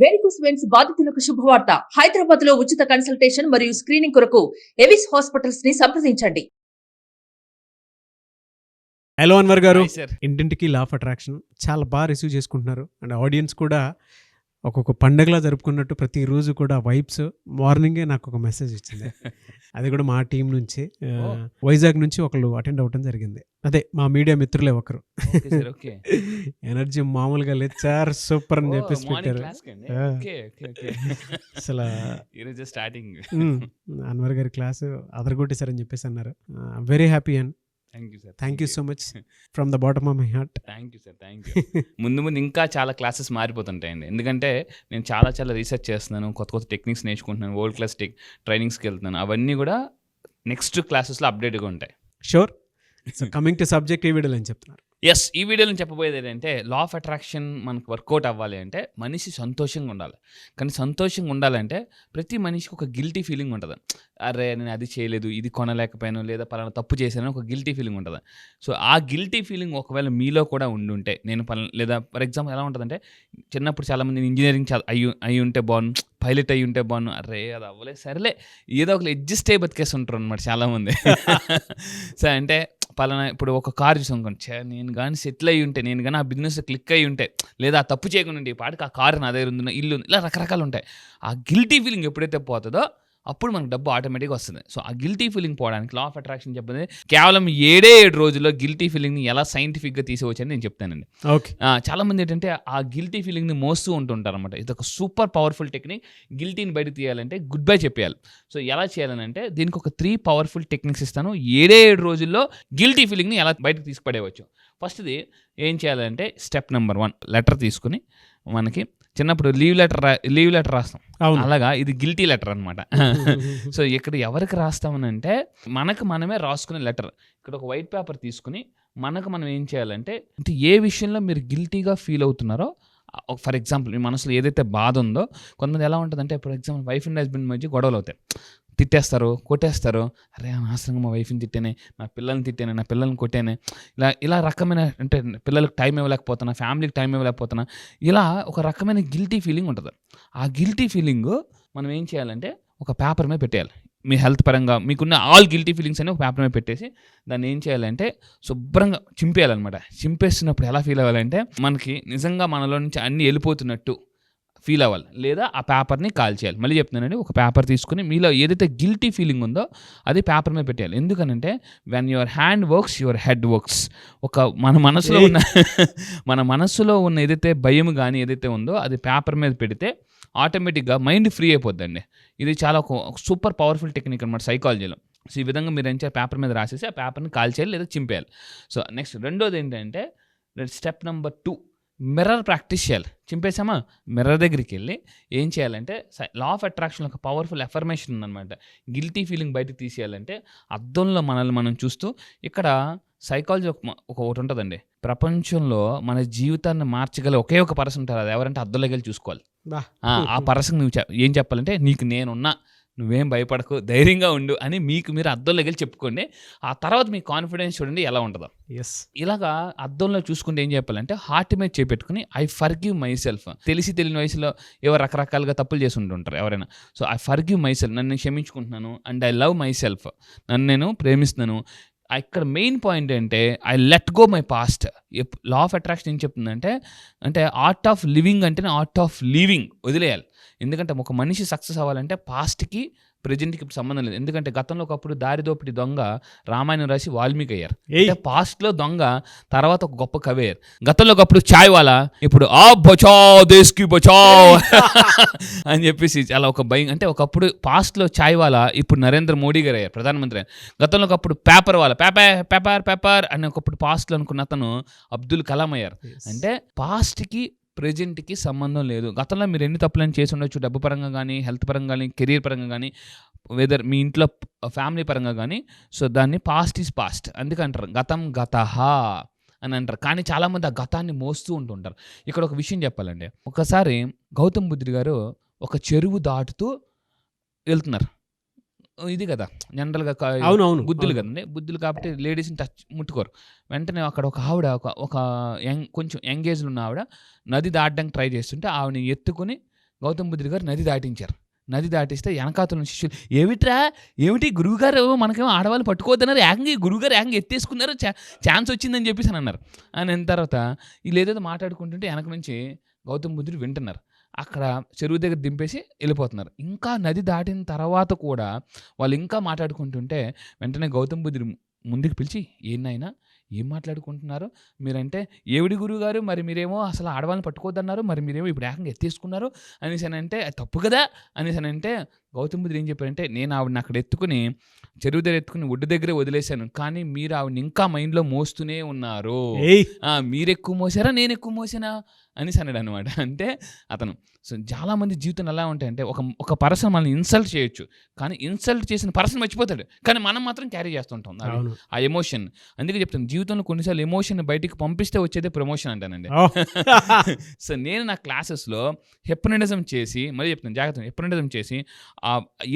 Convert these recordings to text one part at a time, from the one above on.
Varicose veins బాధితులకు శుభవార్త. హైదరాబాద్ లో ఉచిత కన్సల్టేషన్ మరియు స్క్రీనింగ్ కొరకు ఎవిస్ హాస్పిటల్స్ ని సంప్రదించండి. హలో అన్వర్ గారు, Hi, sir. ఇంటింటికి లా ఆఫ్ అట్రాక్షన్ చాలా బాగా రిసీవ్ చేసుకుంటున్నారు. అండ్ ఆడియన్స్ కూడా ఒక్కొక్క పండగలా జరుపుకున్నట్టు ప్రతిరోజు కూడా వైబ్స్. మార్నింగే నాకు ఒక మెసేజ్ ఇచ్చింది, అది కూడా మా టీం నుంచి. వైజాగ్ నుంచి ఒకళ్ళు అటెండ్ అవ్వడం జరిగింది. అదే మా మీడియా మిత్రులే ఒకరు. Okay, sir, okay. ఎనర్జీ మామూలుగా లేదు సార్, సూపర్ అని Oh, చెప్పేసి morning పెట్టారు. class కండి. Ah. Okay, okay, okay. అసలు ఈరోజు స్టార్టింగ్. అన్వర్ గారి క్లాసు అదరగొట్టేశారని చెప్పేసి అన్నారు. Very happy and thank you sir, thank you so much from the bottom of my heart. Thank you sir, thank you. ముందు ముందు ఇంకా చాలా క్లాసెస్ మారిపోతుంటాయండి, ఎందుకంటే నేను చాలా రీసెర్చ్ చేస్తున్నాను, కొత్త టెక్నిక్స్ నేర్చుకుంటున్నాను, వరల్డ్ క్లాస్ ట్రైనింగ్స్కి వెళ్తున్నాను. అవన్నీ కూడా నెక్స్ట్ క్లాసెస్లో అప్డేట్గా ఉంటాయి. Sure. So coming to subject, ఈ వీడియోలో ఏం చెప్తున్నారు? ఎస్, ఈ వీడియోలో చెప్పబోయేది ఏంటంటే లా ఆఫ్ అట్రాక్షన్ మనకు వర్కౌట్ అవ్వాలి అంటే మనిషి సంతోషంగా ఉండాలి. కానీ సంతోషంగా ఉండాలంటే ప్రతి మనిషికి ఒక గిల్టీ ఫీలింగ్ ఉంటుంది. అరే నేను అది చేయలేదు, ఇది కొనలేకపోయాను, లేదా పలానా తప్పు చేశాను, ఒక గిల్టీ ఫీలింగ్ ఉంటుంది. సో ఆ గిల్టీ ఫీలింగ్ ఒకవేళ మీలో కూడా ఉండుంటే, నేను లేదా ఫర్ ఎగ్జాంపుల్ ఎలా ఉంటుందంటే, చిన్నప్పుడు చాలామంది ఇంజనీరింగ్ అయ్యి ఉంటే బాగుండు, పైలట్ అయ్యి ఉంటే బాగుండు, అరే అది అవ్వలేదు, సరేలే ఏదో ఒక అడ్జస్ట్ అయ్యి బతికేసి ఉంటారు అనమాట చాలామంది. సో అంటే పలానా ఇప్పుడు ఒక కార్ చూసానుకోండి, నేను కానీ సెటిల్ అయ్యి ఉంటే, నేను కానీ ఆ బిజినెస్ క్లిక్ అయ్యి ఉంటే, లేదా ఆ తప్పు చేయకుండా ఉంటే, ఈ పాటికి ఆ కారు నా దగ్గర ఉంది, ఇల్లు ఉంది, ఇలా రకరకాలు ఉంటాయి. ఆ గిల్టీ ఫీలింగ్ ఎప్పుడైతే పోతుందో అప్పుడు మనకు డబ్బు ఆటోమేటిక్గా వస్తుంది. సో ఆ గిల్టీ ఫీలింగ్ పోవడానికి లా ఆఫ్ అట్రాక్షన్ చెప్పేది కేవలం 7 రోజుల్లో గిల్టీ ఫీలింగ్ని ఎలా సైంటిఫిక్గా తీసుకోవచ్చని నేను చెప్తానండి. ఓకే. చాలామంది ఏంటంటే ఆ గిల్టీ ఫీలింగ్ని మోస్తూ ఉంటుంటారు అనమాట. ఇది ఒక సూపర్ పవర్ఫుల్ టెక్నిక్. గిల్టీని బయటకు తీయాలంటే గుడ్ బై చెప్పేయాలి. సో ఎలా చేయాలని అంటే దీనికి ఒక 3 పవర్ఫుల్ టెక్నిక్స్ ఇస్తాను. 7 రోజుల్లో గిల్టీ ఫీలింగ్ని ఎలా బయటకు తీసుకుపడేయవచ్చు. ఫస్ట్ది ఏం చేయాలంటే స్టెప్ నెంబర్ 1, లెటర్ తీసుకుని, మనకి చిన్నప్పుడు లీవ్ లెటర్ రాస్తాం, అలాగా ఇది గిల్టీ లెటర్ అనమాట. సో ఇక్కడ ఎవరికి రాస్తామనంటే మనకు మనమే రాసుకునే లెటర్. ఇక్కడ ఒక వైట్ పేపర్ తీసుకుని మనకు మనం ఏం చేయాలంటే, అంటే ఏ విషయంలో మీరు గిల్టీగా ఫీల్ అవుతున్నారో, ఫర్ ఎగ్జాంపుల్ మీ మనసులో ఏదైతే బాధ ఉందో, కొంతమంది ఎలా ఉంటుందంటే, for example wife and husband మధ్య గొడవలు అవుతాయి, తిట్టేస్తారు, కొట్టేస్తారు. అరే అనవసరంగా మా వైఫ్ని తిట్టానే, నా పిల్లల్ని తిట్టానే, నా పిల్లల్ని కొట్టానే, ఇలా రకమైన, అంటే పిల్లలకు టైం ఇవ్వలేకపోతున్నా, ఫ్యామిలీకి టైం ఇవ్వలేకపోతున్నా, ఇలా ఒక రకమైన గిల్టీ ఫీలింగ్ ఉంటుంది. ఆ గిల్టీ ఫీలింగ్ మనం ఏం చేయాలంటే ఒక పేపర్ మీద పెట్టేయాలి. మీ హెల్త్ పరంగా మీకున్న ఆల్ గిల్టీ ఫీలింగ్స్ అని ఒక పేపర్ మీద పెట్టేసి దాన్ని ఏం చేయాలంటే శుభ్రంగా చింపేయాలన్నమాట. చింపేస్తున్నప్పుడు ఎలా ఫీల్ అవ్వాలంటే, మనకి నిజంగా మనలో నుంచి అన్నీ వెళ్ళిపోతున్నట్టు ఫీల్ అవ్వాలి, లేదా ఆ పేపర్ని కాల్ చేయాలి. మళ్ళీ చెప్తున్నానండి, ఒక పేపర్ తీసుకుని మీలో ఏదైతే గిల్టీ ఫీలింగ్ ఉందో అది పేపర్ మీద పెట్టేయాలి. ఎందుకనంటే when your hand works your head works. ఒక మన మనసులో ఉన్న ఏదైతే భయం కానీ ఏదైతే ఉందో అది పేపర్ మీద పెడితే ఆటోమేటిక్గా మైండ్ ఫ్రీ అయిపోద్దండి. ఇది చాలా ఒక సూపర్ పవర్ఫుల్ టెక్నిక్ అనమాట సైకాలజీలో. సో ఈ విధంగా మీరు ఏం చేయాలి, పేపర్ మీద రాసేసి ఆ పేపర్ని కాల్ చేయాలి లేదా చింపేయాలి. సో నెక్స్ట్ రెండోది ఏంటంటే స్టెప్ నెంబర్ 2, మిర్రర్ ప్రాక్టీస్ చేయాలి. చింపేసామా, మిర్రర్ దగ్గరికి వెళ్ళి ఏం చేయాలంటే, లా ఆఫ్ అట్రాక్షన్ ఒక పవర్ఫుల్ ఎఫర్మేషన్ ఉందన్నమాట. గిల్టీ ఫీలింగ్ బయటకు తీసేయాలంటే అద్దంలో మనల్ని మనం చూస్తూ, ఇక్కడ సైకాలజీ ఒకటి ఉంటుందండి, ప్రపంచంలో మన జీవితాన్ని మార్చగల ఒకే ఒక పర్సన్ ఉంటారు, అది ఎవరంటే అద్దంలోకి వెళ్ళి చూసుకోవాలి. ఆ పర్సన్ నువ్వు ఏం చెప్పాలంటే, నీకు నేనున్నా, నువ్వేం భయపడకు, ధైర్యంగా ఉండు అని మీకు మీరు అద్దంలోకి వెళ్ళి చెప్పుకోండి. ఆ తర్వాత మీ కాన్ఫిడెన్స్ చూడండి ఎలా ఉంటుందో. ఇలాగా అద్దంలో చూసుకుంటే ఏం చెప్పాలంటే, హార్ట్ మీద చేపెట్టుకుని ఐ ఫర్గివ్ మై సెల్ఫ్. తెలియని వయసులో ఏవో రకరకాలుగా తప్పులు చేసి ఉంటుంటారు ఎవరైనా. So I forgive myself, నన్ను క్షమించుకుంటున్నాను, and I love myself, నన్ను నేను ప్రేమిస్తున్నాను. ఇక్కడ మెయిన్ పాయింట్ ఏంటంటే I let go my past. Law of attraction ఏం చెప్తుందంటే, అంటే ఆర్ట్ ఆఫ్ లివింగ్ అంటేనే ఆర్ట్ ఆఫ్ లీవింగ్, వదిలేయాలి. ఎందుకంటే ఒక మనిషి సక్సెస్ అవ్వాలంటే పాస్ట్కి ప్రజెంట్కి సంబంధం లేదు. ఎందుకంటే గతంలో ఒకప్పుడు దారిదోపిడి దొంగ రామాయణం రాసి వాల్మీకి అయ్యారు. అంటే పాస్ట్లో దొంగ తర్వాత ఒక గొప్ప కవి అయ్యారు. గతంలో ఒకప్పుడు చాయ్ వాలా, ఇప్పుడు ఆ బచావ్ దేశ్కి బచావ్ అని చెప్పేసి చాలా ఒక భయం. అంటే ఒకప్పుడు పాస్ట్లో చాయ్ వాలా, ఇప్పుడు నరేంద్ర మోడీ గారు అయ్యారు ప్రధానమంత్రి. గతంలో ఒకప్పుడు పేపర్ వాలా, పేపర్ అని ఒకప్పుడు పాస్ట్లో అనుకున్న అతను అబ్దుల్ కలాం అయ్యారు. అంటే పాస్ట్కి ప్రెజెంట్కి సంబంధం లేదు. గతంలో మీరు ఎన్ని తప్పులని చేసి ఉండొచ్చు, డబ్బు పరంగా కానీ, హెల్త్ పరంగా కానీ, కెరీర్ పరంగా కానీ, వెదర్ మీ ఇంట్లో ఫ్యామిలీ పరంగా కానీ. సో దాన్ని పాస్ట్ ఈజ్ పాస్ట్ అందుకంటారు, గతం గతః అని అంటారు. కానీ చాలామంది ఆ గతాన్ని మోస్తూ ఉంటుంటారు. ఇక్కడ ఒక విషయం చెప్పాలండి, ఒకసారి గౌతమ్ బుద్ధుడు గారు ఒక చెరువు దాటుతూ వెళ్తున్నారు. ఇది కదా జనరల్గా బుద్ధులు కదండి, బుద్ధులు కాబట్టి లేడీస్ని ముట్టుకోరు. వెంటనే అక్కడ ఒక ఆవిడ, ఒక కొంచెం యంగేజ్లో ఉన్న ఆవిడ నది దాటడానికి ట్రై చేస్తుంటే ఆవిడని ఎత్తుకుని గౌతమ్ బుద్ధుడి గారు నది దాటించారు. నది దాటిస్తే వెనకాతల శిష్యులు ఏమిటి గురువుగారు మనకేమో ఆడవాళ్ళు పట్టుకోవద్దన్నారు, ఏకంగా గురువుగారు ఏకంగా ఎత్తేసుకున్నారు, ఛాన్స్ వచ్చిందని చెప్పేసి అని అన్నారు. అని తర్వాత వీళ్ళు ఏదైతే మాట్లాడుకుంటుంటే వెనక నుంచి గౌతమ్ బుద్ధుడు వింటున్నారు. అక్కడ చెరువు దగ్గర దింపేసి వెళ్ళిపోతున్నారు. ఇంకా నది దాటిన తర్వాత కూడా వాళ్ళు ఇంకా మాట్లాడుకుంటుంటే వెంటనే గౌతమ్ బుద్ధుడు ముందుకు పిలిచి, ఏంటైనా ఏం మాట్లాడుకుంటున్నారు మీరంటే, ఏవిడి గురువు గారు మరి మీరేమో అసలు ఆడవాళ్ళని పట్టుకోవద్దన్నారు, మరి మీరేమో ఇప్పుడు ఏకంగా ఎత్తేసుకున్నారు అనేసి అని అంటే, అది తప్పు కదా అనేసి అని అంటే గౌతమ్ బుద్ధుడు ఏం చెప్పారంటే, నేను ఆవిడని అక్కడ ఎత్తుకుని చెరువు దగ్గర ఎత్తుకుని ఒడ్డు దగ్గరే వదిలేశాను, కానీ మీరు ఆవిడని ఇంకా మైండ్లో మోస్తూనే ఉన్నారు. మీరు ఎక్కువ మోసారా నేను ఎక్కువ మోసానా అనేసి అన్నాడు అనమాట. అంటే అతను సో చాలామంది జీవితం ఎలా ఉంటాయంటే, ఒక పర్సన్ మనల్ని ఇన్సల్ట్ చేయొచ్చు, కానీ ఇన్సల్ట్ చేసిన పర్సన్ మర్చిపోతాడు, కానీ మనం మాత్రం క్యారీ చేస్తుంటాం ఆ ఎమోషన్. అందుకే చెప్తాను, జీవితంలో కొన్నిసార్లు ఎమోషన్ బయటికి పంపిస్తే వచ్చేదే ప్రమోషన్ అంటానండి. సో నేను నా క్లాసెస్లో హిప్నటిజం చేసి, మరీ చెప్తాను జాగ్రత్త, హిప్నటిజం చేసి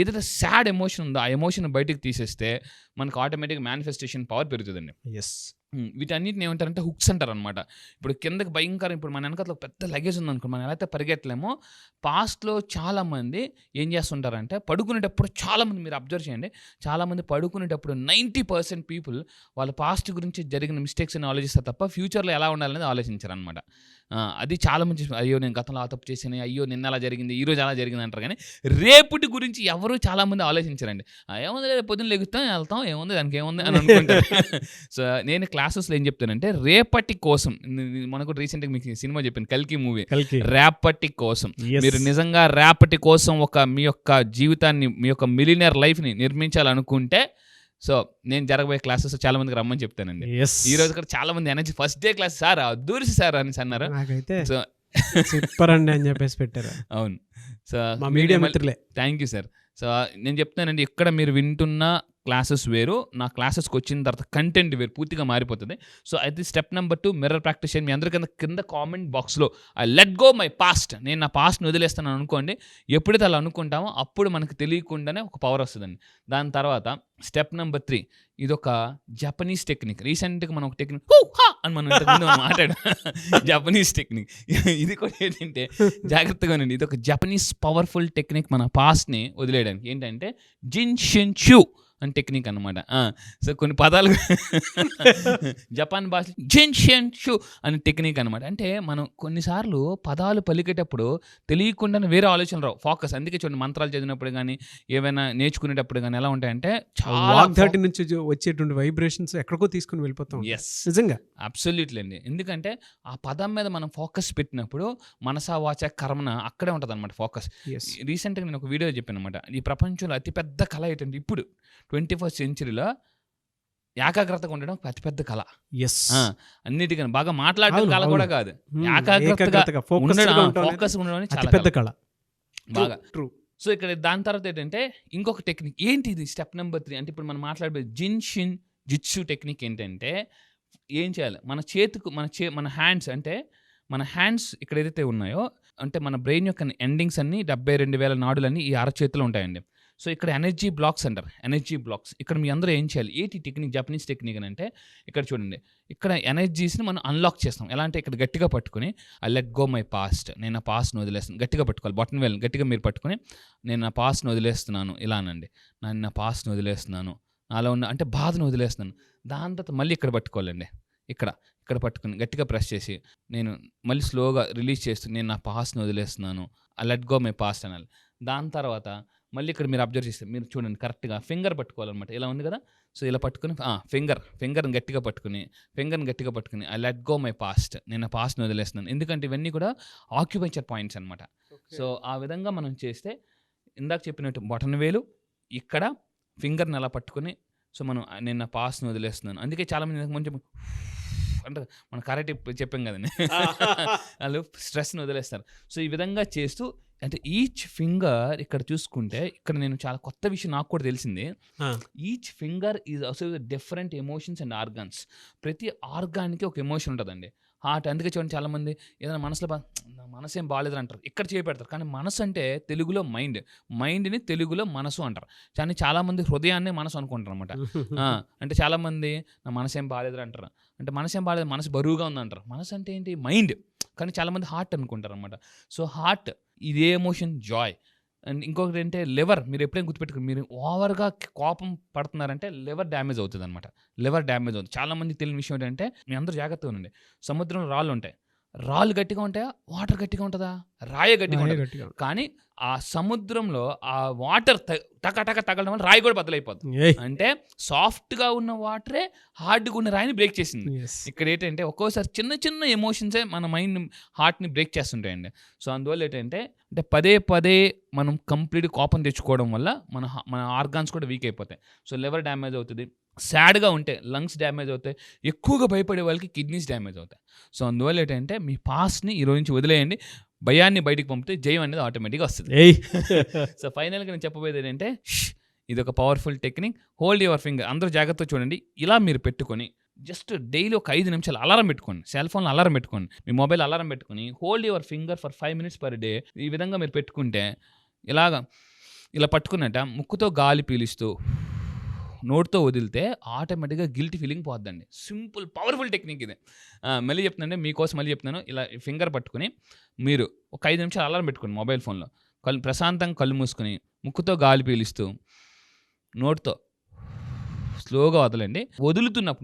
ఏదైతే సాడ్ ఎమోషన్ ఉందో ఆ ఎమోషన్ బయటికి తీసేస్తే మనకు ఆటోమేటిక్గా మేనిఫెస్టేషన్ పవర్ పెరుగుతుందండి. వీటన్నిటిని ఏమంటారంటే హుక్స్ అంటారు అనమాట. ఇప్పుడు కిందకి భయంకరం, ఇప్పుడు మన వెనకాల పెద్ద లగేజ్ ఉందనుకో, మనం ఎలా అయితే పరిగెట్టలేమో, పాస్ట్లో చాలామంది ఏం చేస్తుంటారంటే పడుకునేటప్పుడు, చాలామంది మీరు అబ్జర్వ్ చేయండి, చాలామంది పడుకునేటప్పుడు 90% పీపుల్ వాళ్ళ పాస్ట్ గురించి జరిగిన మిస్టేక్స్ అని ఆలోచిస్తారు తప్ప ఫ్యూచర్లో ఎలా ఉండాలనేది ఆలోచించారు అనమాట. అది చాలా మంది, అయ్యో నేను గతంలో ఆ తప్పు చేశాను, అయ్యో నిన్న అలా జరిగింది, ఈరోజు అలా జరిగింది అంటారు, కానీ రేపటి గురించి ఎవరు చాలామంది ఆలోచించారండి. ఏముంది రేపు పొద్దున్న లెగుతాం వెళ్తాం, ఏముంది దానికి ఏముంది అని అనుకుంటారు. సో నేను క్లాసెస్లో ఏం చెప్తానంటే, రేపటి కోసం, మనకు రీసెంట్గా మీకు సినిమా చెప్పాను కల్కి మూవీ, రేపటి కోసం మీరు నిజంగా రేపటి కోసం మీ యొక్క జీవితాన్ని, మీ యొక్క మిలియనర్ లైఫ్ని నిర్మించాలనుకుంటే, సో నేను జరగబోయే క్లాసెస్ చాలా మందికి రమ్మని చెప్తానండి. ఈ రోజు కూడా చాలా మంది energy first day class sir అద్దూరి సార్ అని అన్నారు. సో సూపర్ అండి అని చెప్పేసి పెట్టారు. అవును. సో మీడియా మిత్రులే, థ్యాంక్ యూ సార్. సో నేను చెప్తానండి, ఇక్కడ మీరు వింటున్న క్లాసెస్ వేరు, నా క్లాసెస్కి వచ్చిన తర్వాత కంటెంట్ వేరు, పూర్తిగా మారిపోతుంది. సో అది స్టెప్ నెంబర్ 2, మిర్రర్ ప్రాక్టీస్ చేయండి. మీ అందరికన్నా కింద కామెంట్ బాక్స్లో I let go my past, నేను నా పాస్ట్ని వదిలేస్తాను అనుకోండి. ఎప్పుడైతే అలా అనుకుంటామో అప్పుడు మనకు తెలియకుండానే ఒక పవర్ వస్తుందండి. దాని తర్వాత స్టెప్ నెంబర్ 3, ఇదొక జపనీస్ టెక్నిక్. రీసెంట్గా మనం ఒక టెక్నిక్ అని మనం ఇంతకుముందు మాట్లాడాం, జపనీస్ టెక్నిక్. ఇది కూడా ఏంటంటే జాగ్రత్తగానండి, ఇది ఒక జపనీస్ పవర్ఫుల్ టెక్నిక్ మన పాస్ట్ని వదిలేయడానికి. ఏంటంటే జిన్షిన్షు అని టెక్నిక్ అనమాట. సో కొన్ని పదాలు జపాన్ భాష జిన్షిన్షు అనే టెక్నిక్ అనమాట. అంటే మనం కొన్నిసార్లు పదాలు పలికేటప్పుడు తెలియకుండానే వేరే ఆలోచనలు రావు, ఫోకస్. అందుకే చూడండి, మంత్రాలు చదివినప్పుడు కానీ, ఏమైనా నేర్చుకునేటప్పుడు కానీ ఎలా ఉంటాయంటే, చాలా నుంచి వచ్చేటువంటి వైబ్రేషన్స్ ఎక్కడికో తీసుకుని వెళ్ళిపోతాం. ఎస్, నిజంగా అబ్సల్యూట్లీ అండి. ఎందుకంటే ఆ పదం మీద మనం ఫోకస్ పెట్టినప్పుడు మనసా వాచ కర్మన అక్కడే ఉంటుంది అనమాట ఫోకస్. రీసెంట్గా నేను ఒక వీడియో చెప్పాను అనమాట, ఈ ప్రపంచంలో అతిపెద్ద కళ ఏంటంటే, ఇప్పుడు 21st సెంచరీలో ఏకాగ్రతగా ఉండడం అతిపెద్ద కళ. అన్నిటికన్నా బాగా మాట్లాడడం కళ కూడా కాదు, ఏకాగ్రతగా ఫోకస్ ఉండడం చాలా పెద్ద కళ, బాగా ట్రూ. సో ఇక్కడ దాని తర్వాత ఏంటంటే ఇంకొక టెక్నిక్ ఏంటి, ఇది స్టెప్ నెంబర్ 3. అంటే ఇప్పుడు మనం మాట్లాడే జిన్షిన్ జిట్సు టెక్నిక్ ఏంటంటే, ఏం చేయాలి, మన చేతికి మన హ్యాండ్స్, అంటే మన హ్యాండ్స్ ఇక్కడ ఏదైతే ఉన్నాయో, అంటే మన బ్రెయిన్ యొక్క ఎండింగ్స్ అన్ని 72,000 నాడులన్నీ ఈ అరచేతిలో ఉంటాయండి. సో ఇక్కడ ఎనర్జీ బ్లాక్స్ అంటారు, ఎనర్జీ బ్లాక్స్. ఇక్కడ మీ అందరూ ఏం చేయాలి, ఏంటి టెక్నిక్, జపనీస్ టెక్నిక్ అని అంటే, ఇక్కడ చూడండి, ఇక్కడ ఎనర్జీస్ని మనం అన్లాక్ చేస్తాం. ఎలా అంటే, ఇక్కడ గట్టిగా పట్టుకుని I let go my past, నేను నా పాస్ట్ని వదిలేస్తాను, గట్టిగా పట్టుకోవాలి, బటన్ వేల్ గట్టిగా మీరు పట్టుకుని, నేను నా పాస్ట్ని వదిలేస్తున్నాను, ఇలా అనండి, నేను నా పాస్ట్ని వదిలేస్తున్నాను, నాలో ఉన్న అంటే బాధను వదిలేస్తున్నాను. దాని తర్వాత మళ్ళీ ఇక్కడ పట్టుకోవాలండి, ఇక్కడ పట్టుకుని గట్టిగా ప్రెస్ చేసి, నేను మళ్ళీ స్లోగా రిలీజ్ చేస్తూ, నేను నా పాస్ట్ని వదిలేస్తున్నాను, I let go my past అనాలి. దాని తర్వాత మళ్ళీ ఇక్కడ మీరు అబ్జర్వ్ చేస్తే, మీరు చూడండి కరెక్ట్గా ఫింగర్ పట్టుకోవాలన్నమాట, ఇలా ఉంది కదా. సో ఇలా పట్టుకుని ఫింగర్ని గట్టిగా పట్టుకుని I let go my past, నేను పాస్ట్ని వదిలేస్తున్నాను. ఎందుకంటే ఇవన్నీ కూడా ఆక్యుపెంచర్ పాయింట్స్ అనమాట. సో ఆ విధంగా మనం చేస్తే, ఇందాక చెప్పినట్టు బటన్ వేలు ఇక్కడ ఫింగర్ని అలా పట్టుకుని, సో మనం నేను నా పాస్ట్ని వదిలేస్తున్నాను. అందుకే చాలామంది కొంచెం అంటే మనం కరెక్ట్ చెప్పాం కదండి, వాళ్ళు స్ట్రెస్ని వదిలేస్తారు. సో ఈ విధంగా చేస్తూ, అంటే ఈచ్ ఫింగర్ ఇక్కడ చూసుకుంటే, ఇక్కడ నేను చాలా కొత్త విషయం నాకు కూడా తెలిసింది, each finger is also different emotions and organs. ప్రతి ఆర్గాన్కి ఒక ఎమోషన్ ఉంటుందండి. హార్ట్, అందుకే చూడండి చాలామంది ఏదైనా మనసులో మనసు ఏం బాగాలేదు అంటారు, ఇక్కడ చేపెడతారు, కానీ మనసు అంటే తెలుగులో మైండ్ని తెలుగులో మనసు అంటారు. కానీ చాలామంది హృదయాన్ని మనసు అనుకుంటారు అనమాట. అంటే చాలామంది నా మనసు ఏం బాగాలేదు అంటారు, అంటే మనసు ఏం బాగాలేదు, మనసు బరువుగా ఉందంటారు. మనసు అంటే ఏంటి, మైండ్. కానీ చాలామంది హార్ట్ అనుకుంటారు అనమాట. సో హార్ట్ ఇదే ఎమోషన్ జాయ్. అండ్ ఇంకొకటి ఏంటంటే లివర్. మీరు ఎప్పుడైనా గుర్తుపెట్టుకుని, మీరు ఓవర్గా కోపం పడుతున్నారంటే లివర్ డ్యామేజ్ అవుతుంది అనమాట. లివర్ డ్యామేజ్ అవుతుంది. చాలా మంది తెలియని విషయం ఏంటంటే, మీ అందరూ జాగ్రత్తగా ఉండండి. సముద్రంలో రాళ్ళు ఉంటాయి. రాళ్ళు గట్టిగా ఉంటాయా, వాటర్ గట్టిగా ఉంటుందా? రాయే గట్టిగా ఉంటుంది. కానీ ఆ సముద్రంలో ఆ వాటర్ టక తగలడం వల్ల రాయి కూడా బద్దలైపోతుంది. అంటే సాఫ్ట్గా ఉన్న వాటరే హార్డ్గా ఉన్న రాయిని బ్రేక్ చేసింది. ఇక్కడ ఏంటంటే ఒక్కోసారి చిన్న చిన్న ఎమోషన్సే మన మైండ్ హార్ట్ని బ్రేక్ చేస్తుంటాయండి. సో అందువల్ల ఏంటంటే పదే మనం కంప్లీట్ కోపం తెచ్చుకోవడం వల్ల మన ఆర్గాన్స్ కూడా వీక్ అయిపోతాయి. సో లివర్ డ్యామేజ్ అవుతుంది. సాడ్గా ఉంటే లంగ్స్ డ్యామేజ్ అవుతాయి. ఎక్కువగా భయపడే వాళ్ళకి కిడ్నీస్ డ్యామేజ్ అవుతాయి. సో అందువల్ల ఏంటంటే మీ పాస్ట్ని ఈరోజు నుంచి వదిలేయండి. భయాన్ని బయటికి పంపితే జయం అనేది ఆటోమేటిక్గా వస్తుంది. సో ఫైనల్గా నేను చెప్పబోయేది ఏంటంటే, ఇది ఒక powerful technique. Hold your finger. అందరూ జాగ్రత్తగా చూడండి. ఇలా మీరు పెట్టుకొని జస్ట్ డైలీ ఒక 5 నిమిషాలు అలారం పెట్టుకోండి. సెల్ ఫోన్లో అలారం పెట్టుకోండి. మీ మొబైల్ అలారం పెట్టుకొని hold your finger for 5 minutes per day. ఈ విధంగా మీరు పెట్టుకుంటే ఇలా పట్టుకున్నట్ట ముక్కుతో గాలి పీలుస్తూ నోట్తో వదిలితే ఆటోమేటిక్గా గిల్టీ ఫీలింగ్ పోద్దండి. సింపుల్ పవర్ఫుల్ టెక్నిక్ ఇది. మళ్ళీ చెప్తున్నానంటే మీకోసం మళ్ళీ చెప్తున్నాను. ఇలా ఫింగర్ పట్టుకుని మీరు ఒక 5 నిమిషాలు అలారం పెట్టుకోండి మొబైల్ ఫోన్లో. ప్రశాంతంగా కళ్ళు మూసుకొని ముక్కుతో గాలి పీలుస్తూ నోట్తో స్లోగా వదలండి.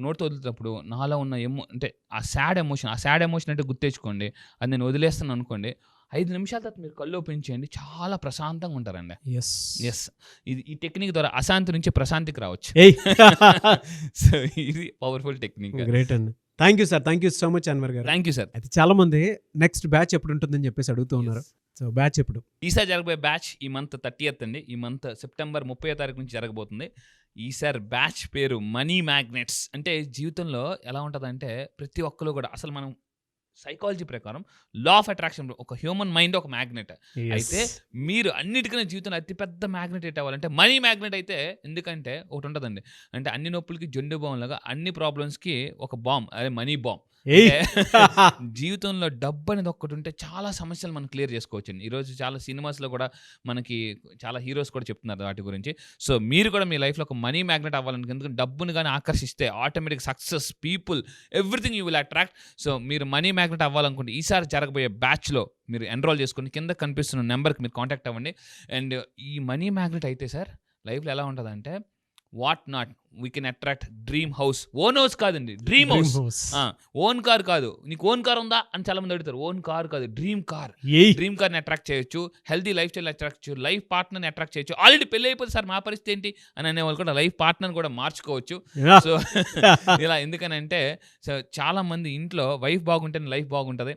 నోట్తో వదులుతున్నప్పుడు నాలో ఉన్న అంటే ఆ సాడ్ ఎమోషన్ అంటే గుర్తెచ్చుకోండి. అది నేను వదిలేస్తాను అనుకోండి. 5 నిమిషాల తర్వాత మీరు కళ్ళు ఓపెన్ చేయండి, చాలా ప్రశాంతంగా ఉంటారండి. ఎస్, ఈ టెక్నిక్ ద్వారా అశాంతి నుంచి ప్రశాంతికి రావచ్చు. సో ఇది పవర్ఫుల్ టెక్నిక్. గ్రేట్ అండి. Thank you sir. Thank you so much Anwar garu. Thank you sir. అయితే చాలా మంది నెక్స్ట్ బ్యాచ్ ఎప్పుడు ఉంటుందని చెప్పేసి అడుగుతూ ఉన్నారు. సో బ్యాచ్ ఎప్పుడు? ఈసారి జరగబోయే బ్యాచ్ ఈ మంత్ 30th అండి. ఈ మంత్ సెప్టెంబర్ 30వ తారీఖు నుంచి జరగబోతుంది. ఈసారి బ్యాచ్ పేరు మనీ మ్యాగ్నెట్స్. అంటే జీవితంలో ఎలా ఉంటుందంటే ప్రతి ఒక్కరు కూడా అసలు మనం సైకాలజీ ప్రకారం లా ఆఫ్ అట్రాక్షన్, ఒక హ్యూమన్ మైండ్ ఒక మ్యాగ్నెట్. అయితే మీరు అన్నిటికన్నా జీవితంలో అతిపెద్ద మ్యాగ్నెట్ ఏంటి అవ్వాలంటే మనీ మ్యాగ్నెట్ అయితే. ఎందుకంటే ఒకటి ఉంటుందండి, అంటే అన్ని నొప్పులకి జొండు బాంబ్ లాగా అన్ని ప్రాబ్లమ్స్కి ఒక బాంబ్, అదే మనీ బాంబ్. జీవితంలో డబ్బు అనేది ఒక్కటి ఉంటే చాలా సమస్యలు మనం క్లియర్ చేసుకోవచ్చు. ఈరోజు చాలా సినిమాస్లో కూడా మనకి చాలా హీరోస్ కూడా చెప్తున్నారు వాటి గురించి. సో మీరు కూడా మీ లైఫ్లో ఒక మనీ మ్యాగ్నెట్ అవ్వాలని, ఎందుకంటే డబ్బుని కానీ ఆకర్షిస్తే automatic success, people, everything you will attract. So మీరు మనీ మ్యాగ్నెట్ అవ్వాలనుకుంటే ఈసారి జరగబోయే బ్యాచ్లో మీరు ఎన్రోల్ చేసుకుని కింద కనిపిస్తున్న నెంబర్కి మీరు కాంటాక్ట్ అవ్వండి. అండ్ ఈ మనీ మ్యాగ్నెట్ అయితే సార్ లైఫ్లో ఎలా ఉంటుందంటే, what not we can attract dream house. Own house కాదండి, డ్రీమ్ హౌస్. ఓన్ కార్ కాదు. నీకు ఓన్ కార్ ఉందా అని చాలా మంది అడుగుతారు. ఓన్ కార్ కాదు, డ్రీమ్ కార్. డ్రీమ్ కార్ని అట్రాక్ట్ చేయొచ్చు. హెల్తీ లైఫ్ స్టైల్ అట్రాక్ట్ చేయొచ్చు. లైఫ్ పార్ట్నర్ని అట్రాక్ట్ చేయొచ్చు. ఆల్రెడీ పెళ్ళి అయిపోతే సార్ మా పరిస్థితి ఏంటి అని అనేవాళ్ళు కూడా లైఫ్ పార్ట్నర్ని కూడా మార్చుకోవచ్చు. సో ఇలా ఎందుకనంటే, సో చాలా మంది ఇంట్లో వైఫ్ బాగుంటేనే లైఫ్ బాగుంటుంది.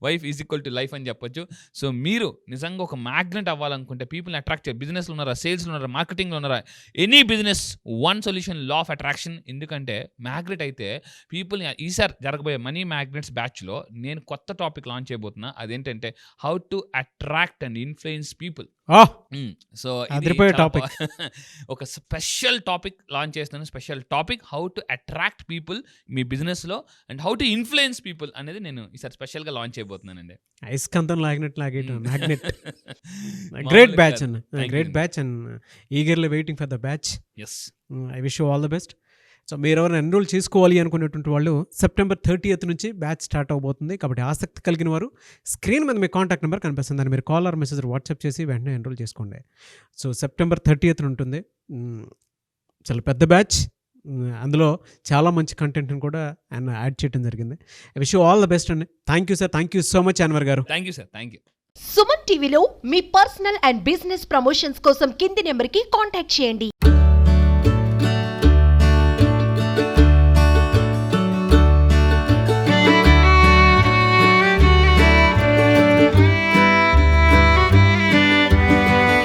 Wife is equal to life అని చెప్పొచ్చు. సో మీరు నిజంగా ఒక మ్యాగ్నెట్ అవ్వాలనుకుంటే, పీపుల్ని అట్రాక్ట్ చేయాలి. బిజినెస్లో ఉన్నారా, సేల్స్లో ఉన్నారా, మార్కెటింగ్లో ఉన్నారా, any business, one solution law of attraction. ఎందుకంటే మ్యాగ్నెట్ అయితే పీపుల్ని. ఈసారి జరగబోయే మనీ మ్యాగ్నెట్స్ బ్యాచ్లో నేను కొత్త టాపిక్ లాంచ్ చేయబోతున్నా. అదేంటంటే how to attract and influence people. So ఒక స్పెషల్ టాపిక్ లాంచ్ చేస్తున్నాను. Special topic how to attract people మీ బిజినెస్లో and how to influence people అనేది నేను ఈసారి స్పెషల్గా లాంచ్ చేయబోతున్నానండి. ఐస్కంతం లాగినట్టు మ్యాగ్నెట్. గ్రేట్ బ్యాచ్ అన్న, great batch and eagerly waiting for the batch. Yes, I wish you all the best. So మీరు ఎవరైనా ఎన్రోల్ చేసుకోవాలి అనుకునేటువంటి వాళ్ళు September 30th నుంచి బ్యాచ్ స్టార్ట్ అవబోతుంది. కాబట్టి ఆసక్తి కలిగిన వారు స్క్రీన్ మీద మీ కాంటాక్ట్ నెంబర్ కనిపిస్తుంది, దాన్ని మీరు కాల్ ఆర్ మెసేజ్ వాట్సాప్ చేసి వెంటనే ఎన్రోల్ చేసుకోండి. సో September 30th ఉంటుంది. చాలా పెద్ద బ్యాచ్, అందులో చాలా మంచి కంటెంట్ని కూడా ఆయన యాడ్ చేయడం జరిగింది. I wish you all the best అండి. Thank you sir. Thank you so much Anwar garu. Thank you sir. Thank you. Suman టీవీలో మీ పర్సనల్ అండ్ బిజినెస్ ప్రమోషన్స్ కోసం కింది నెంబర్కి కాంటాక్ట్ చేయండి.